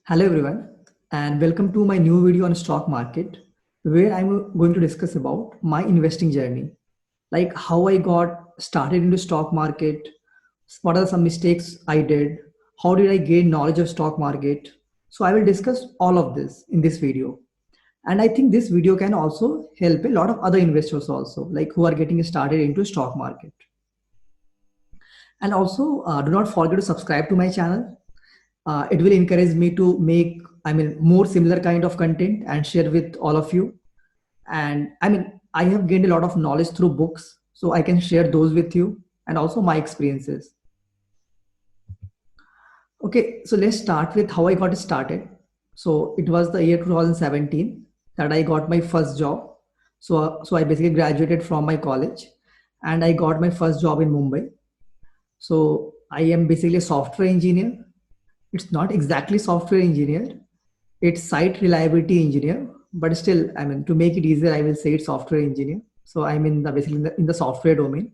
Hello everyone, and welcome to my new video on stock market, where I'm going to discuss about my investing journey, like how I got started into stock market, what are some mistakes I did, how did I gain knowledge of stock market. So I will discuss all of this in this video, and I think this video can also help a lot of other investors also, like who are getting started into stock market. And also, do not forget to subscribe to my channel. It will encourage me to make more similar kind of content and share with all of you. And I have gained a lot of knowledge through books, so I can share those with you, and also my experiences. Okay, so let's start with how I got started. So it was the year 2017 that I got my first job. So I basically graduated from my college, and I got my first job in Mumbai. So I am basically a software engineer. It's not exactly software engineer, it's site reliability engineer, but still, to make it easier, I will say it's software engineer. So I'm in the basically in the software domain.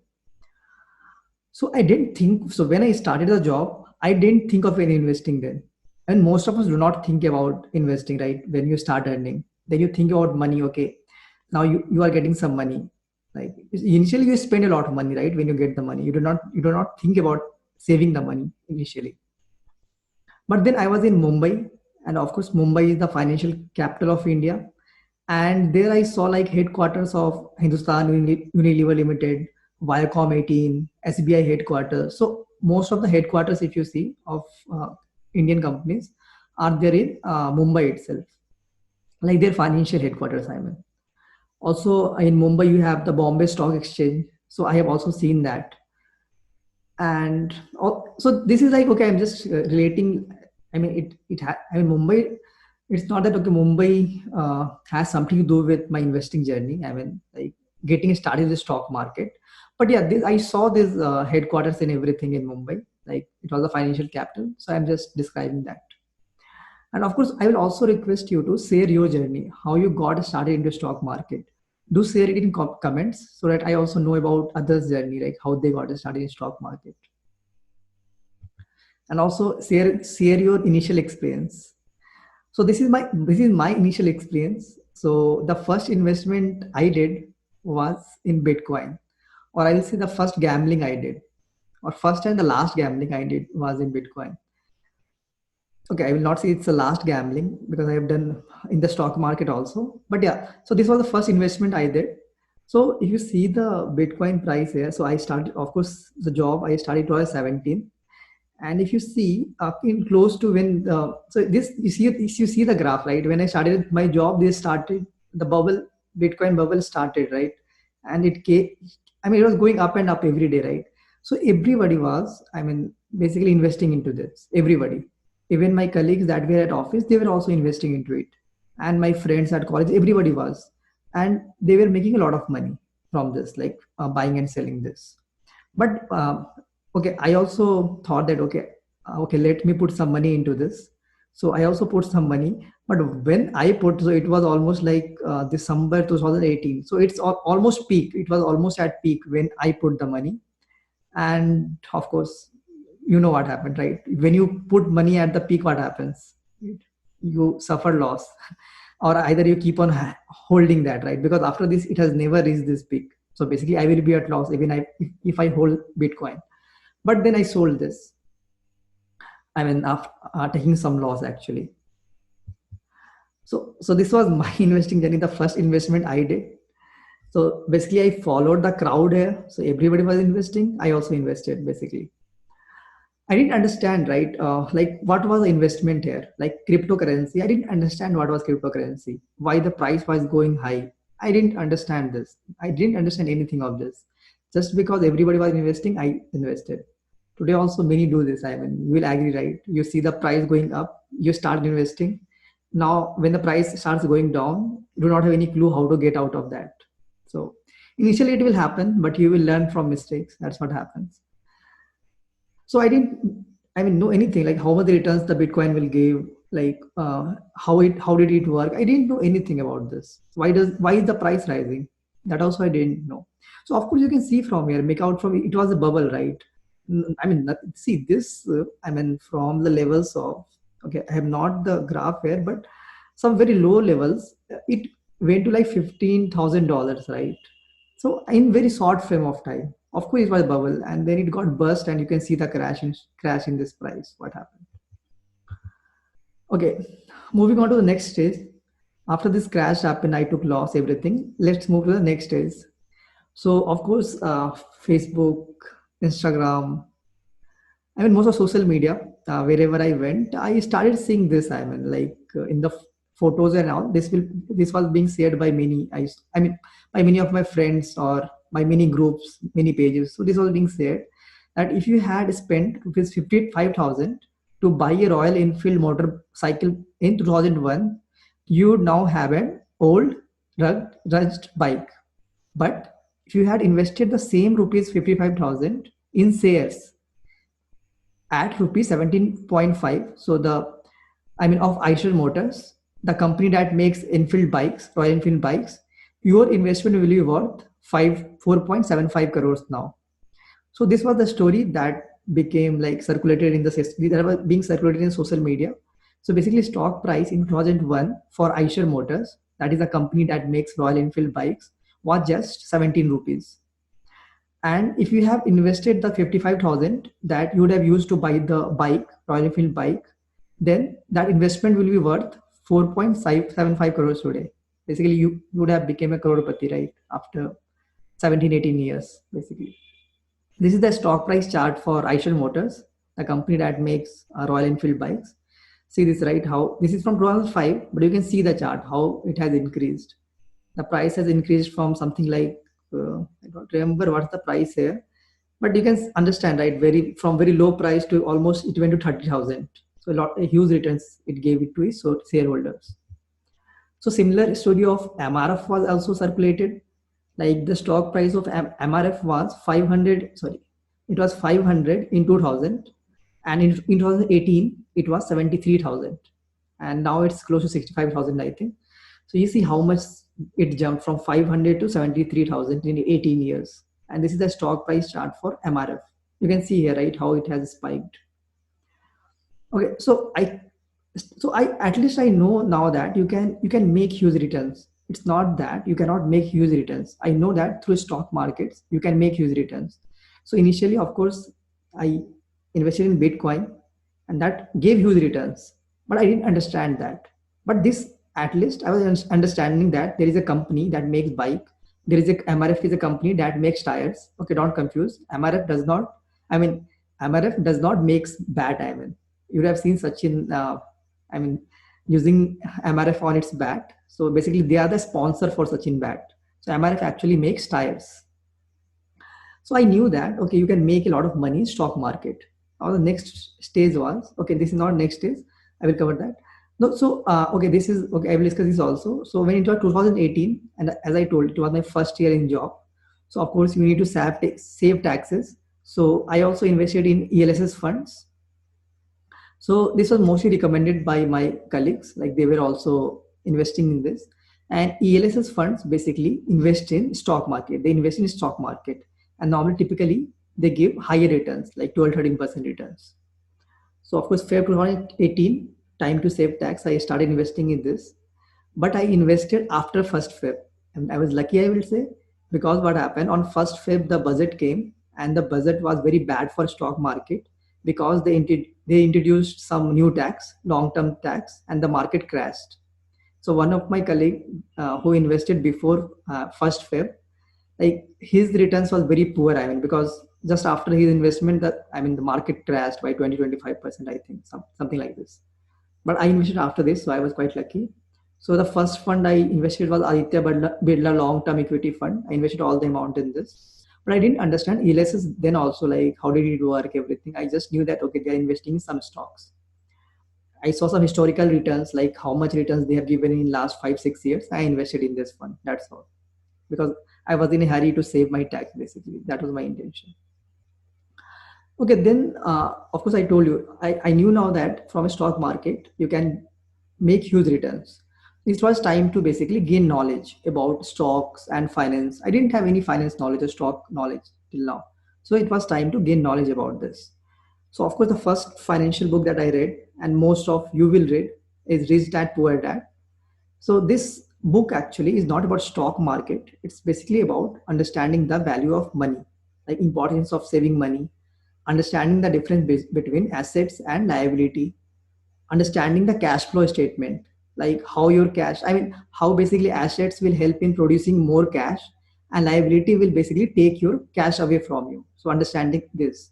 So I didn't think, so when I started the job, I didn't think of any investing then. And most of us do not think about investing, right? When you start earning, then you think about money. Okay, now you are getting some money. Like initially you spend a lot of money, right? When you get the money, you do not think about saving the money initially. But then I was in Mumbai, and of course, Mumbai is the financial capital of India. And there I saw like headquarters of Hindustan Unilever Limited, Viacom 18, SBI headquarters. So most of the headquarters, if you see, of Indian companies are there in Mumbai itself, like their financial headquarters. Also in Mumbai, you have the Bombay Stock Exchange. So I have also seen that. And so this is like, okay, I'm just relating. Mumbai, it's not that, okay, Mumbai has something to do with my investing journey. Like getting started in the stock market. But yeah, I saw this headquarters and everything in Mumbai, like it was a financial capital. So I'm just describing that. And of course, I will also request you to share your journey, how you got started into stock market. Do share it in comments so that I also know about others' journey, like how they got started in stock market. And also share your initial experience. So this is my initial experience. So the first investment I did was in Bitcoin, or I will say the first gambling I did, or first and the last gambling I did was in Bitcoin. Okay, I will not say it's the last gambling because I have done in the stock market also. But yeah, so this was the first investment I did. So if you see the Bitcoin price here, so I started, of course, the job I started 2017. And if you see in close to when so this you see the graph, right? When I started my job, they started the bubble, Bitcoin bubble started, right? And it came, it was going up and up every day, right? So everybody was, basically investing into this. Everybody, even my colleagues that were at office, they were also investing into it. And my friends at college, everybody was, and they were making a lot of money from this, like buying and selling this. But okay, I also thought that, okay, okay, let me put some money into this. So I also put some money. But when I put, so it was almost like December 2018. So it's almost peak. It was almost at peak when I put the money. And of course, you know what happened, right? When you put money at the peak, what happens? You suffer loss, or either you keep on holding that, right? Because after this, it has never reached this peak. So basically, I will be at loss even if I hold Bitcoin. But then I sold this. After taking some loss actually. So this was my investing journey, the first investment I did. So basically, I followed the crowd here. So everybody was investing. I also invested basically. I didn't understand, right? Like what was the investment here? Like cryptocurrency. I didn't understand what was cryptocurrency. Why the price was going high. I didn't understand this. I didn't understand anything of this. Just because everybody was investing, I invested. Today also many do this. You will agree, right? You see the price going up, you start investing. Now when the price starts going down, you do not have any clue how to get out of that. So initially it will happen, but you will learn from mistakes. That's what happens. So I didn't, know anything like how much the returns the Bitcoin will give, like how did it work? I didn't know anything about this. Why is the price rising? That also I didn't know. So of course you can see from here, make out from it was a bubble, right? See this. From the levels of Okay, I have not the graph here, but some very low levels, it went to like $15,000, right? So in very short frame of time, of course it was bubble, and then it got burst, and you can see the crash in this price. What happened? Okay, moving on to the next stage. After this crash happened, I took loss, everything. Let's move to the next stage. So of course, Facebook, Instagram, I mean, most of social media, wherever I went, I started seeing this. I mean, like in the photos and all, this was being shared by many. I mean, by many of my friends or by many groups, many pages. So this was being shared that if you had spent rupees 55,000 to buy a Royal Enfield motorcycle in 2001, you would now have an old, rugged bike. But if you had invested the same rupees 55,000 in shares at rupees 17.5, so of Eicher Motors, the company that makes Enfield bikes, Royal Enfield bikes, your investment will be worth 4.75 crores now. So this was the story that became like circulated in that was being circulated in social media. So basically, stock price in 2001 for Eicher Motors, that is a company that makes Royal Enfield bikes, was just 17 rupees. And if you have invested the 55,000 that you would have used to buy the bike, Royal Enfield bike, then that investment will be worth 4.575 crores today. Basically, you would have become a crorepati, right? After 17, 18 years, basically. This is the stock price chart for Eicher Motors, the company that makes Royal Enfield bikes. See this, right? How this is from 2005, but you can see the chart, how it has increased. The price has increased from something like, I don't remember what's the price here, but you can understand, right? From very low price to almost it went to 30,000. So a huge returns it gave it to its shareholders. So similar story of MRF was also circulated. Like the stock price of MRF was 500. Sorry, it was 500 in 2000, and in 2018 it was 73,000, and now it's close to 65,000, I think. So you see how much it jumped from 500 to 73,000 in 18 years. And this is the stock price chart for MRF. You can see here, right, how it has spiked. Okay, so I at least I know now that you can make huge returns. It's not that you cannot make huge returns. I know that through stock markets you can make huge returns. So initially, of course, I invested in Bitcoin, and that gave huge returns. But I didn't understand that. But this, at least I was understanding that there is a company that makes bike. There is a MRF is a company that makes tires. Okay, don't confuse. MRF does not. I mean, MRF does not makes bat. I mean, you would have seen Sachin. I mean, using MRF on its bat. So basically, they are the sponsor for Sachin bat. So MRF actually makes tires. So I knew that okay, you can make a lot of money in stock market. Now the next stage was okay. This is not next stage. I will cover that. No, so okay, this is okay. I will discuss this also. So when it was 2018, and as I told, it was my first year in job. So of course, you need to save taxes. So I also invested in ELSS funds. So this was mostly recommended by my colleagues, like they were also investing in this. And ELSS funds basically invest in stock market. They invest in stock market, and normally typically they give higher returns, like 12, 13% returns. So of course, February 2018, time to save tax, I started investing in this. But I invested after first Feb, and I was lucky, I will say, because what happened on first Feb, the budget came, and the budget was very bad for stock market because they introduced some new tax, long-term tax, and the market crashed. So one of my colleague who invested before first Feb, like his returns was very poor. I mean, because just after his investment, the market crashed by 20-25%. I think something like this. But I invested after this, so I was quite lucky. So the first fund I invested was Aditya Birla Long Term Equity Fund. I invested all the amount in this, but I didn't understand ELSS then also, like how did it work, everything. I just knew that okay, they are investing in some stocks. I saw some historical returns, like how much returns they have given in last 5-6 years. I invested in this fund. That's all, because I was in a hurry to save my tax. Basically, that was my intention. Okay, then of course I told you I knew now that from a stock market you can make huge returns. It was time to basically gain knowledge about stocks and finance. I didn't have any finance knowledge or stock knowledge till now. So it was time to gain knowledge about this. So of course, the first financial book that I read, and most of you will read, is Rich Dad Poor Dad. So this book actually is not about stock market. It's basically about understanding the value of money, like importance of saving money, understanding the difference between assets and liability, understanding the cash flow statement, like how your cash, I mean, how basically assets will help in producing more cash and liability will basically take your cash away from you. So understanding this.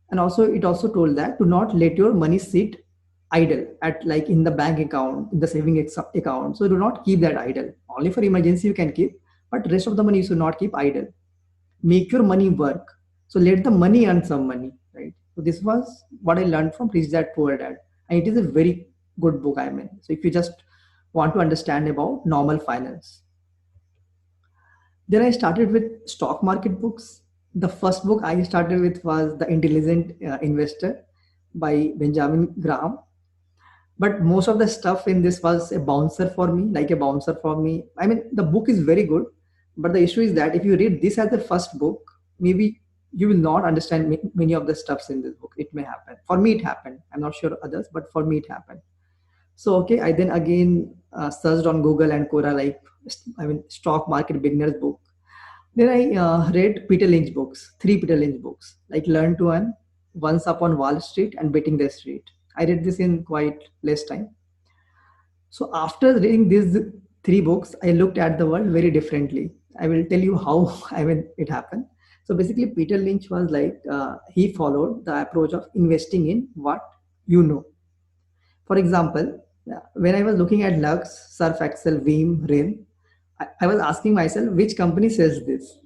And also it also told that to not let your money sit idle at like in the bank account, in the saving account. So do not keep that idle. Only for emergency you can keep, but rest of the money you should not keep idle. Make your money work. So let the money earn some money, right? So this was what I learned from Rich Dad Poor Dad, and it is a very good book. I mean, so if you just want to understand about normal finance, then I started with stock market books. The first book I started with was The Intelligent Investor by Benjamin Graham. But most of the stuff in this was a bouncer for me, like a bouncer for me. I mean, the book is very good, but the issue is that if you read this as the first book, maybe you will not understand many of the stuffs in this book. It may happen. For me, it happened. I'm not sure others, but for me, it happened. So okay, I then again searched on Google and Quora, like I mean, stock market beginners book. Then I read Peter Lynch books, three Peter Lynch books, like Learn to Earn, Once Upon Wall Street, and Betting the Street. I read this in quite less time. So after reading these three books, I looked at the world very differently. I will tell you how I mean it happened. So basically, Peter Lynch was like he followed the approach of investing in what you know. For example, when I was looking at Lux, Surf Excel, Veeam, Rin, I was asking myself which company sells this.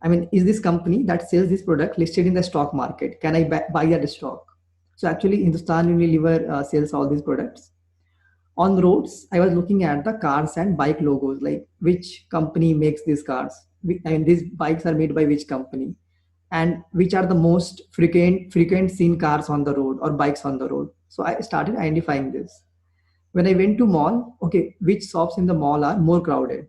I mean, is this company that sells this product listed in the stock market? Can I buy that stock? So actually, Hindustan Unilever sells all these products. On roads, I was looking at the cars and bike logos, like which company makes these cars. I mean, these bikes are made by which company, and which are the most frequent seen cars on the road or bikes on the road. So I started identifying this. When I went to mall, okay, which shops in the mall are more crowded?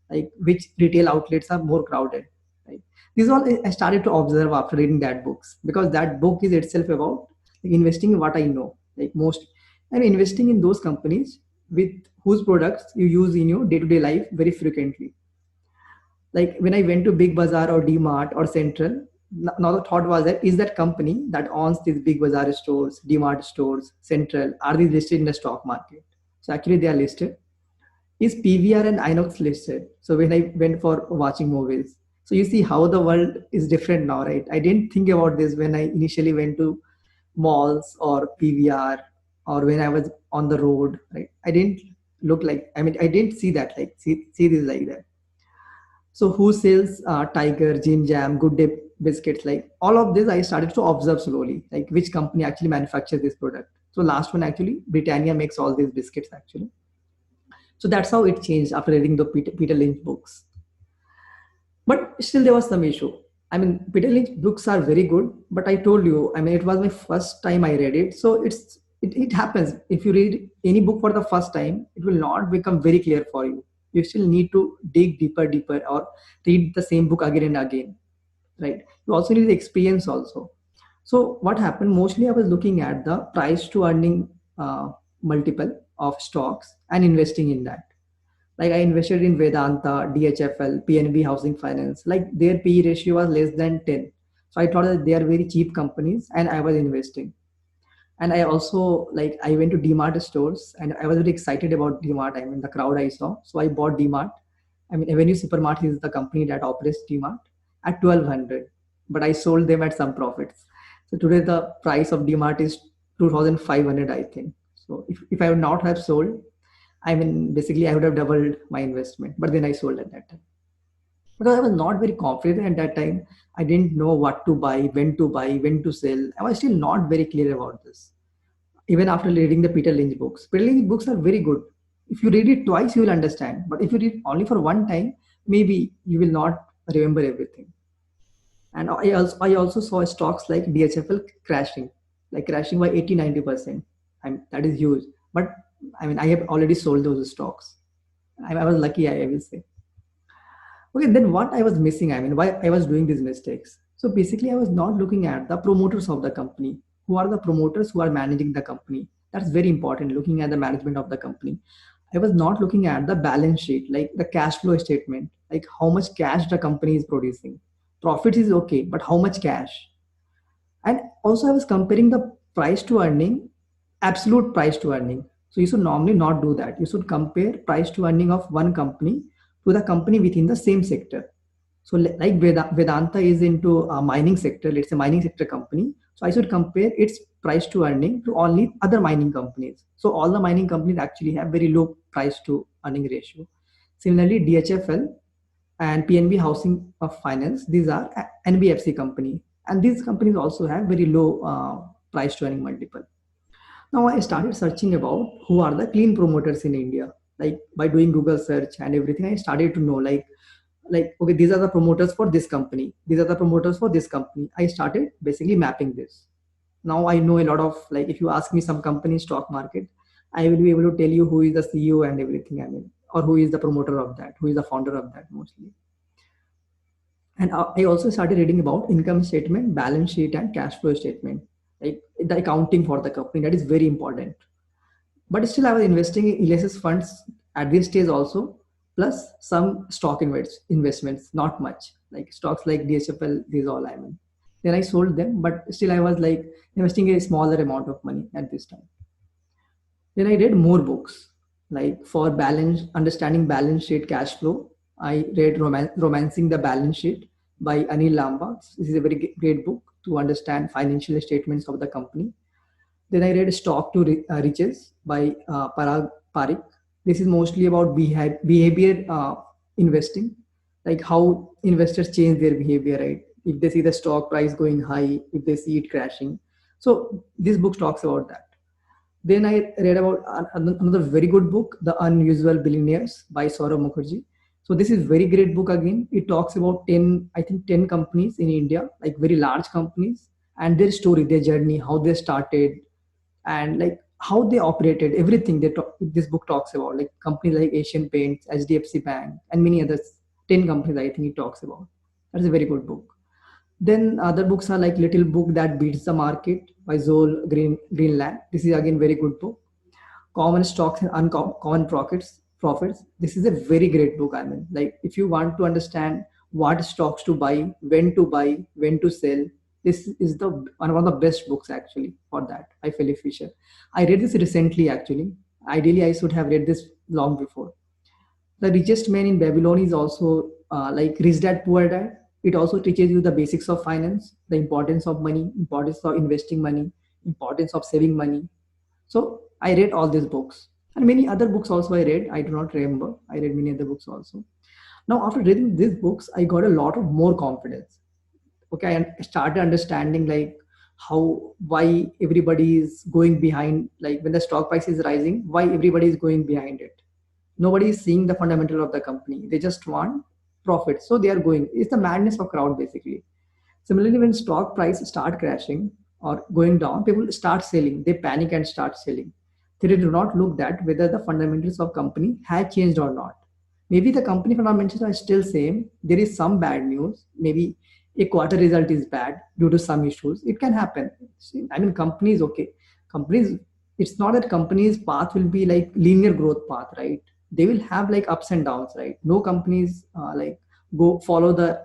Like which retail outlets are more crowded, right? These all I started to observe after reading that books, because that book is itself about investing in what I know, like most. I'm investing in those companies with whose products you use in your day-to-day life very frequently. Like when I went to Big Bazaar or DMart or Central, now the thought was that is that company that owns these Big Bazaar stores, DMart stores, Central, are these listed in the stock market? So actually they are listed. Is PVR and Inox listed? So when I went for watching movies, so you see how the world is different now, right? I didn't think about this when I initially went to malls or PVR, or when I was on the road, right? I didn't look like, I mean, I didn't see that, like, see this like that. So who sells Tiger, Jim Jam, Good Day biscuits? Like all of this, I started to observe slowly, like which company actually manufactures this product. So last one actually, Britannia makes all these biscuits actually. So that's how it changed after reading the Peter Lynch books. But still, there was some issue. I mean, Peter Lynch books are very good, but I told you, I mean, it was my first time I read it. So it happens. If you read any book for the first time, it will not become very clear for you. You still need to dig deeper, or read the same book again and again, right? You also need the experience also. So what happened? Mostly, I was looking at the price to earning multiple of stocks and investing in that. Like I invested in Vedanta, DHFL, PNB Housing Finance. Like their PE ratio was less than 10. So I thought that they are very cheap companies and I was investing. And I also like I went to DMart stores and I was very excited about DMart. I mean the crowd I saw. So I bought DMart. I mean Avenue Supermart is the company that operates DMart at 1200. But I sold them at some profits. So today the price of DMart is 2500, I think. So if I would not have sold, I mean, basically, I would have doubled my investment, but then I sold at that time because I was not very confident at that time. I didn't know what to buy, when to sell. I was still not very clear about this. Even after reading the Peter Lynch books, Peter Lynch books are very good. If you read it twice, you will understand. But if you read only for one time, maybe you will not remember everything. And I also saw stocks like DHFL crashing, like crashing by 80, 90%. That is huge. But I mean, I have already sold those stocks. I was lucky, I will say. Okay, then what I was missing, I mean, why I was doing these mistakes. So basically, I was not looking at the promoters of the company. Who are the promoters who are managing the company? That's very important, looking at the management of the company. I was not looking at the balance sheet, like the cash flow statement, like how much cash the company is producing. Profit is okay, but how much cash? And also, I was comparing the price to earning, absolute price to earning. So you should normally not do that. You should compare price to earning of one company to the company within the same sector. So like Vedanta is into a mining sector, let's say mining sector company. So I should compare its price to earning to only other mining companies. So all the mining companies actually have very low price to earning ratio. Similarly, DHFL and PNB Housing of Finance, these are NBFC company. And these companies also have very low price to earning multiple. Now I started searching about who are the clean promoters in India. Like by doing Google search and everything, I started to know like okay, these are the promoters for this company. These are the promoters for this company. I started basically mapping this. Now I know a lot of, like, if you ask me some company stock market, I will be able to tell you who is the CEO and everything. I mean, or who is the promoter of that, who is the founder of that mostly. And I also started reading about income statement, balance sheet, and cash flow statement, like the accounting for the company. That is very important. But still, I was investing in ELSS funds at this stage also, plus some stock investments, not much. Like stocks like DHFL, these all I mean. Then I sold them, but still I was like investing a smaller amount of money at this time. Then I read more books, like for balance, understanding balance sheet cash flow. I read Romancing the Balance Sheet by Anil Lamba. This is a very great book to understand financial statements of the company. Then I read Stock to Riches by Parag Parikh. This is mostly about behavior investing, like how investors change their behavior, right? If they see the stock price going high, if they see it crashing. So this book talks about that. Then I read about another very good book, The Unusual Billionaires by Saurav Mukherjee. So this is very great book again. It talks about 10, I think 10 companies in India, like very large companies, and their story, their journey, how they started, and like how they operated, everything this book talks about, like companies like Asian Paints, HDFC Bank, and many others. 10 companies I think it talks about. That's a very good book. Then other books are like Little Book That Beats the Market by Greenland. This is again very good book. Common Stocks and Uncommon Profits. This is a very great book. I mean, like if you want to understand what stocks to buy, when to sell, this is the one of the best books actually for that by Philip Fisher. I read this recently actually. Ideally, I should have read this long before. The Richest Man in Babylon is also like Rich Dad Poor Dad. It also teaches you the basics of finance, the importance of money, importance of investing money, importance of saving money. So I read all these books and many other books also I read. I do not remember. I read many other books also. Now after reading these books, I got a lot of more confidence. Okay, I started understanding like why everybody is going behind, like when the stock price is rising, why everybody is going behind it. Nobody is seeing the fundamental of the company. They just want profit, so they are going. It's the madness of crowd basically. Similarly, when stock price start crashing or going down, people start selling. They panic and start selling. They do not look at whether the fundamentals of company have changed or not. Maybe the company fundamentals are still same. There is some bad news. Maybe a quarter result is bad due to some issues. It can happen. See, I mean, companies, okay. Companies, it's not that companies' path will be like linear growth path, right? They will have like ups and downs, right? No companies like go follow the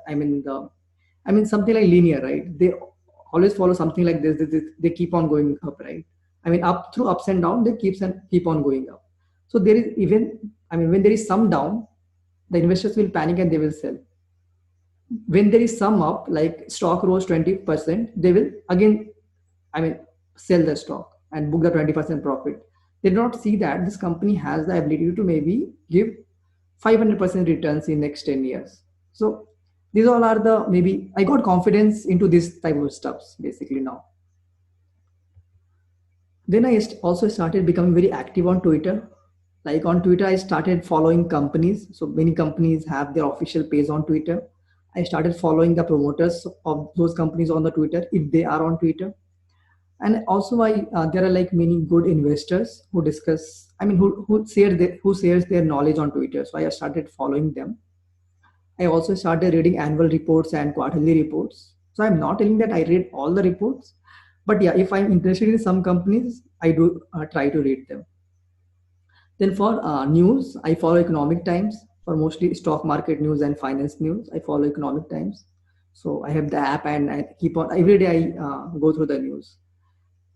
something like linear, right? They always follow something like this. They keep on going up, right? I mean, up through ups and down, they keep on going up. So there is even, I mean, when there is some down, the investors will panic and they will sell. When there is some up, like stock rose 20%, they will again, I mean, sell the stock and book the 20% profit. They do not see that this company has the ability to maybe give 500% returns in next 10 years. So these all are the, maybe I got confidence into this type of stuffs basically now. Then I also started becoming very active on Twitter. Like on Twitter, I started following companies. So many companies have their official page on Twitter. I started following the promoters of those companies on the Twitter if they are on Twitter. And also, there are like many good investors who discuss. I mean, who shares their knowledge on Twitter. So I started following them. I also started reading annual reports and quarterly reports. So I'm not telling that I read all the reports, but yeah, if I'm interested in some companies, I do try to read them. Then for news, I follow Economic Times. For mostly stock market news and finance news, I follow Economic Times. So I have the app and I keep on every day. I go through the news.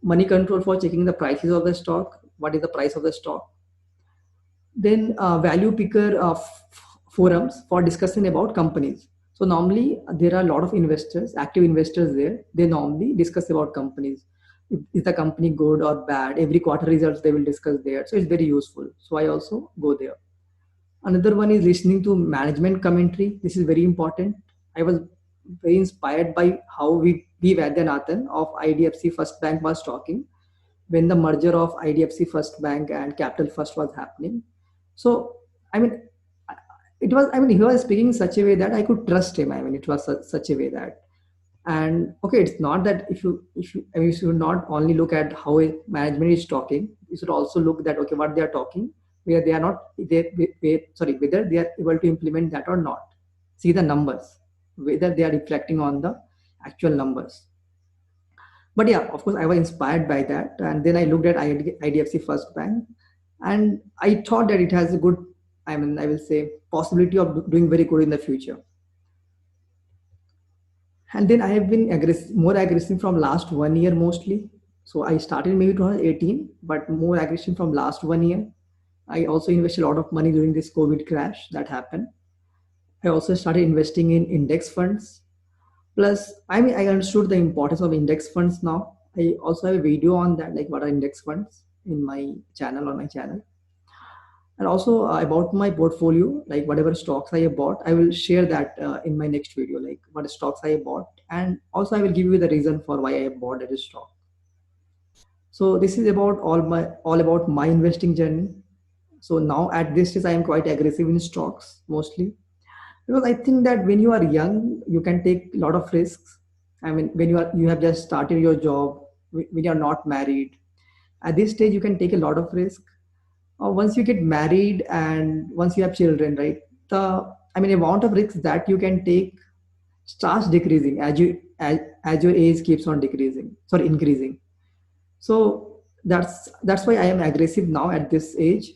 Money Control for checking the prices of the stock. What is the price of the stock? Then Value Picker forums for discussing about companies. So normally there are a lot of investors, active investors there. They normally discuss about companies. Is the company good or bad? Every quarter results they will discuss there. So it's very useful. So I also go there. Another one is listening to management commentary. This is very important. I was very inspired by how V. Vaidyanathan of IDFC First Bank was talking when the merger of IDFC First Bank and Capital First was happening. So, I mean, it was, I mean, he was speaking in such a way that I could trust him. I mean, it was such a way that, and okay, it's not that I mean, you should not only look at how a management is talking, you should also look that, okay, what they are talking, where they are not, sorry, whether they are able to implement that or not. See the numbers, whether they are reflecting on the actual numbers. But yeah, of course, I was inspired by that. And then I looked at IDFC First Bank and I thought that it has a good, I mean, I will say, possibility of doing very good in the future. And then I have been more aggressive from last 1 year mostly. So I started maybe 2018, but more aggression from last 1 year. I also invested a lot of money during this COVID crash that happened. I also started investing in index funds. Plus, I mean, I understood the importance of index funds now. I also have a video on that, like what are index funds in my channel, on my channel. And also about my portfolio, like whatever stocks I have bought, I will share that in my next video, like what stocks I have bought. And also I will give you the reason for why I have bought that stock. So this is about all about my investing journey. So now at this stage, I am quite aggressive in stocks mostly because I think that when you are young, you can take a lot of risks. I mean, when you have just started your job, when you are not married, at this stage you can take a lot of risk. Once you get married and once you have children, right? The I mean, amount of risks that you can take starts decreasing as your age keeps on decreasing, sorry, increasing. So that's why I am aggressive now at this age.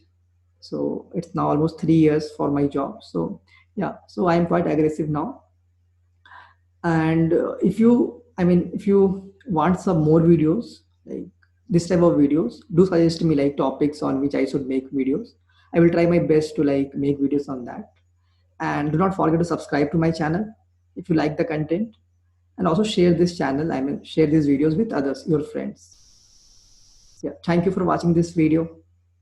So it's now almost 3 years for my job. So yeah, so I am quite aggressive now. And if you, I mean, if you want some more videos like this type of videos, do suggest me like topics on which I should make videos. I will try my best to like make videos on that. And do not forget to subscribe to my channel if you like the content, and also share this channel, I mean share these videos with others, your friends. Yeah, thank you for watching this video.